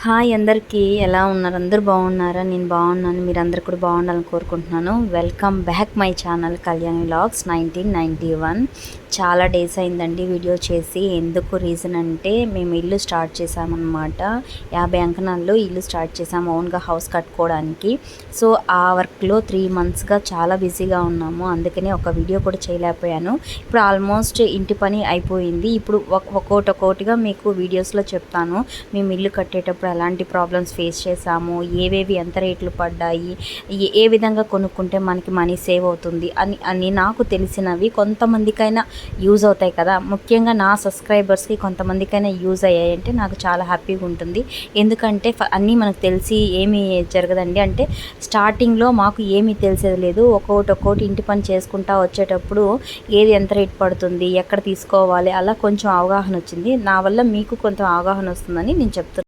Hi అందరికీ ఎలా ఉన్నారు? అందరూ బాగున్నారా? నేను బాగున్నాను. మీరందరూ కూడా బాగుండాలని కోరుకుంటున్నాను. Welcome back my channel Kalyani vlogs 1991. చాలా డేస్ అయిందండి వీడియో చేసి. ఎందుకు రీజన్ అంటే మేము ఇల్లు స్టార్ట్ చేసామన్నమాట. 50 అంకణాల్లో ఇల్లు స్టార్ట్ చేసాము ఓన్గా హౌస్ కట్టుకోవడానికి. సో ఆ వర్క్లో 3 monthsగా చాలా బిజీగా ఉన్నాము. అందుకనే ఒక వీడియో కూడా చేయలేకపోయాను. ఇప్పుడు ఆల్మోస్ట్ ఇంటి పని అయిపోయింది. ఇప్పుడు ఒక్కొక్కటిగా మీకు వీడియోస్లో చెప్తాను. మేము ఇల్లు కట్టేటప్పుడు ఎలాంటి ప్రాబ్లమ్స్ ఫేస్ చేసాము, ఏవేవి ఎంత రేట్లు పడ్డాయి, ఏ విధంగా కొనుక్కుంటే మనకి మనీ సేవ్ అవుతుంది అని నాకు తెలిసినవి కొంతమందికైనా యూజ్ అవుతాయి కదా. ముఖ్యంగా నా సబ్స్క్రైబర్స్కి కొంతమందికైనా యూజ్ అయ్యాయంటే నాకు చాలా హ్యాపీగా ఉంటుంది. ఎందుకంటే అన్నీ మనకు తెలిసి ఏమీ జరగదండి. అంటే స్టార్టింగ్లో మాకు ఏమీ తెలిసేది లేదు. ఒక్కొక్కటి ఇంటి పని చేసుకుంటా వచ్చేటప్పుడు ఏది ఎంత రేట్ పడుతుంది, ఎక్కడ తీసుకోవాలి, అలా కొంచెం అవగాహన వచ్చింది. నా వల్ల మీకు కొంచెం అవగాహన వస్తుందని నేను చెప్తున్నాను.